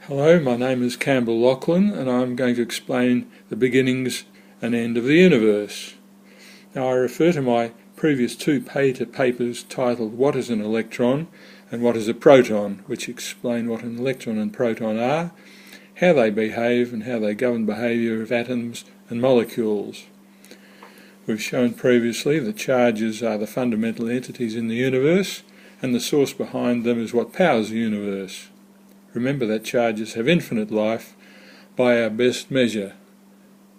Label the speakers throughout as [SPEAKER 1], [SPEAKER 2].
[SPEAKER 1] Hello, my name is Campbell Lachlan and I'm going to explain the beginnings and end of the universe. Now I refer to my previous two papers titled What is an Electron and What is a Proton, which explain what an electron and proton are, how they behave and how they govern behaviour of atoms and molecules. We've shown previously that charges are the fundamental entities in the universe and the source behind them is what powers the universe. Remember that charges have infinite life by our best measure.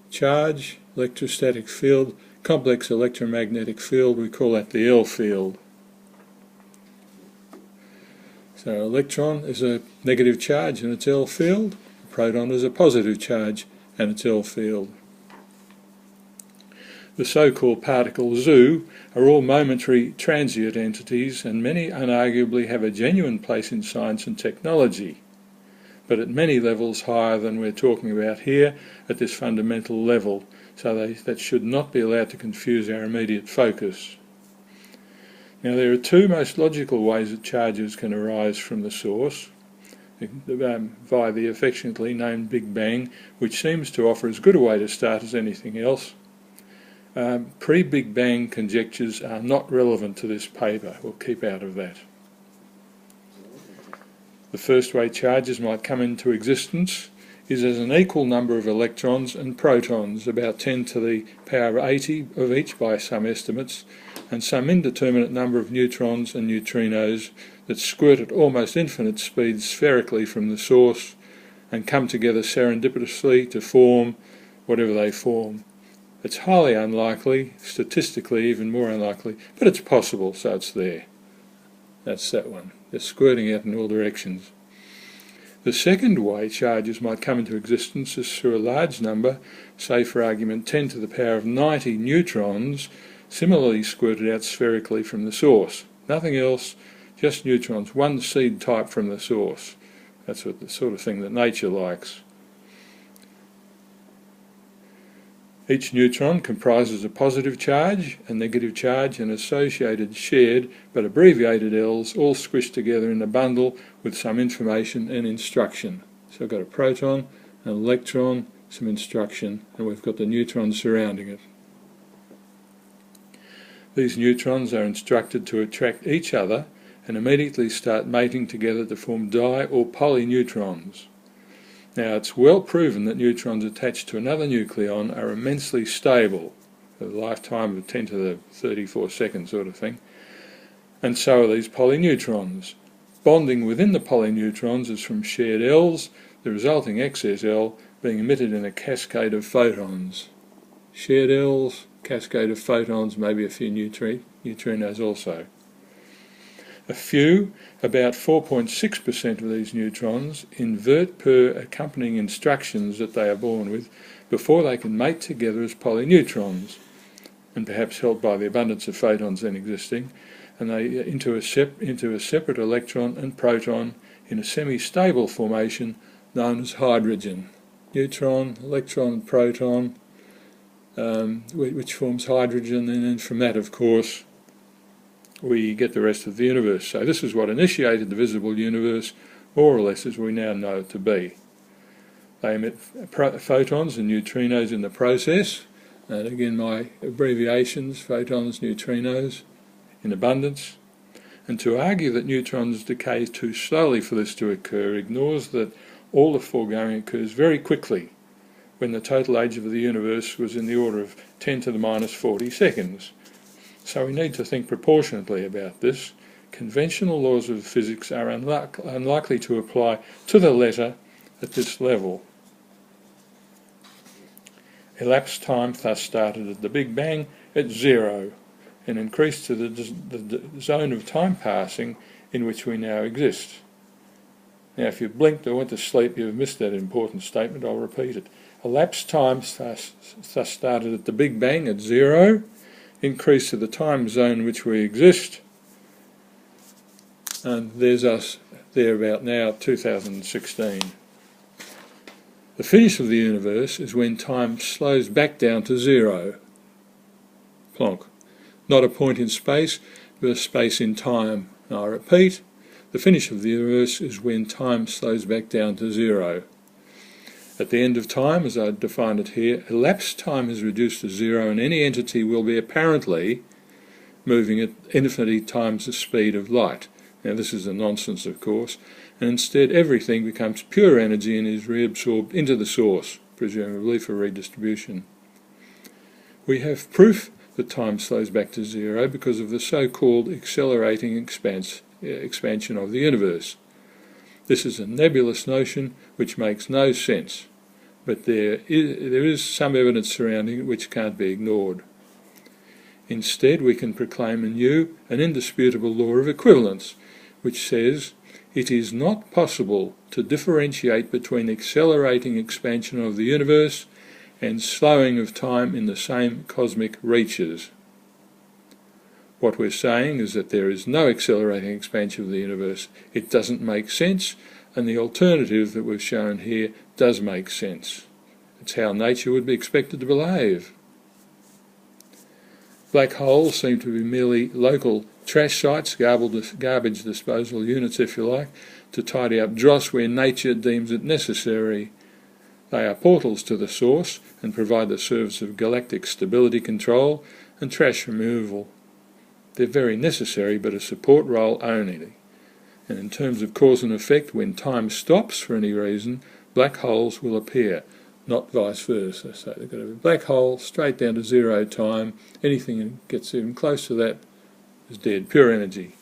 [SPEAKER 1] Charge, electrostatic field, complex electromagnetic field, we call that the L field. So an electron is a negative charge in its L field, a proton is a positive charge and its L field. The so-called particles zoo are all momentary transient entities and many unarguably have a genuine place in science and technology, but at many levels higher than we're talking about here at this fundamental level, so that should not be allowed to confuse our immediate focus. Now there are two most logical ways that charges can arise from the source, via the affectionately named Big Bang, which seems to offer as good a way to start as anything else. Pre-Big Bang conjectures are not relevant to this paper. We'll keep out of that. The first way charges might come into existence is as an equal number of electrons and protons, about 10 to the power of 80 of each by some estimates, and some indeterminate number of neutrons and neutrinos that squirt at almost infinite speeds spherically from the source and come together serendipitously to form whatever they form. It's highly unlikely, statistically even more unlikely, but it's possible, so it's there. That's that one. They're squirting out in all directions. The second way charges might come into existence is through a large number, say for argument 10 to the power of 90 neutrons, similarly squirted out spherically from the source. Nothing else, just neutrons, one seed type from the source. That's what the sort of thing that nature likes. Each neutron comprises a positive charge, a negative charge and associated shared but abbreviated L's all squished together in a bundle with some information and instruction. So I've got a proton, an electron, some instruction, and we've got the neutrons surrounding it. These neutrons are instructed to attract each other and immediately start mating together to form di- or polyneutrons. Now it's well proven that neutrons attached to another nucleon are immensely stable, a lifetime of 10 to the 34 seconds sort of thing, and so are these polyneutrons. Bonding within the polyneutrons is from shared L's, the resulting excess L being emitted in a cascade of photons. Shared L's, cascade of photons, maybe a few neutrinos also. A few, about 4.6% of these neutrons, invert per accompanying instructions that they are born with before they can mate together as polyneutrons, and perhaps helped by the abundance of photons then existing, and they into a separate electron and proton in a semi-stable formation known as hydrogen. Neutron, electron, proton, which forms hydrogen, and then from that, of course, we get the rest of the universe. So this is what initiated the visible universe, more or less as we now know it to be. They emit photons and neutrinos in the process, and again my abbreviations, photons, neutrinos, in abundance. And to argue that neutrons decay too slowly for this to occur ignores that all the foregoing occurs very quickly, when the total age of the universe was in the order of 10 to the minus 40 seconds. So we need to think proportionately about this. Conventional laws of physics are unlikely to apply to the letter at this level. Elapsed time thus started at the Big Bang at 0 and increased to the zone of time passing in which we now exist. Now if you blinked or went to sleep, you've missed that important statement. I'll repeat it. Elapsed time thus started at the Big Bang at 0, increase to the time zone in which we exist, and there's us there about now, 2016. The finish of the universe is when time slows back down to 0. Plonk. Not a point in space, but a space in time. And I repeat, The finish of the universe is when time slows back down to zero. At the end of time, as I defined it here, elapsed time is reduced to zero and any entity will be apparently moving at infinity times the speed of light. Now this is a nonsense, of course, and instead everything becomes pure energy and is reabsorbed into the source, presumably for redistribution. We have proof that time slows back to zero because of the so-called accelerating expansion of the universe. This is a nebulous notion which makes no sense, but there is some evidence surrounding it which can't be ignored. Instead, we can proclaim anew an indisputable law of equivalence, which says it is not possible to differentiate between accelerating expansion of the universe and slowing of time in the same cosmic reaches. What we're saying is that there is no accelerating expansion of the universe. It doesn't make sense, and the alternative that we've shown here does make sense. It's how nature would be expected to behave. Black holes seem to be merely local trash sites, garbage disposal units if you like, to tidy up dross where nature deems it necessary. They are portals to the source and provide the service of galactic stability control and trash removal. They're very necessary, but a support role only. And in terms of cause and effect, when time stops for any reason, black holes will appear, not vice versa. So they've got to be a black hole straight down to zero time. Anything that gets even close to that is dead, pure energy.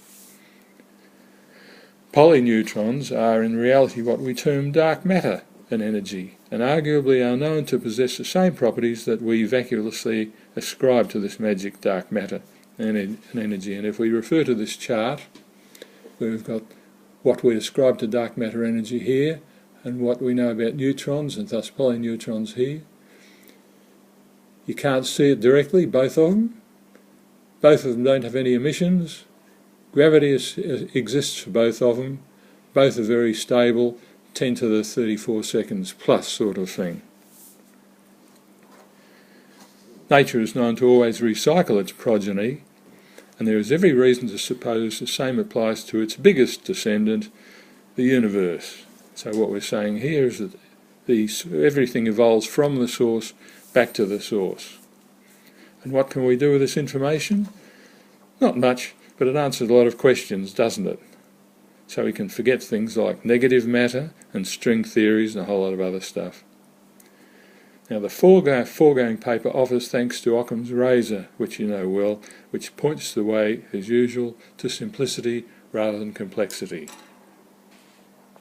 [SPEAKER 1] Polyneutrons are in reality what we term dark matter and energy, and arguably are known to possess the same properties that we vacuously ascribe to this magic dark matter and energy. And if we refer to this chart, where we've got what we ascribe to dark matter energy here, and what we know about neutrons, and thus polyneutrons here. You can't see it directly, both of them. Both of them don't have any emissions. Gravity exists for both of them. Both are very stable, 10 to the 34 seconds plus sort of thing. Nature is known to always recycle its progeny, and there is every reason to suppose the same applies to its biggest descendant, the universe. So what we're saying here is that everything evolves from the source back to the source. And what can we do with this information? Not much, but it answers a lot of questions, doesn't it? So we can forget things like negative matter and string theories and a whole lot of other stuff. Now the foregoing paper offers thanks to Occam's razor, which you know well, which points the way, as usual, to simplicity rather than complexity.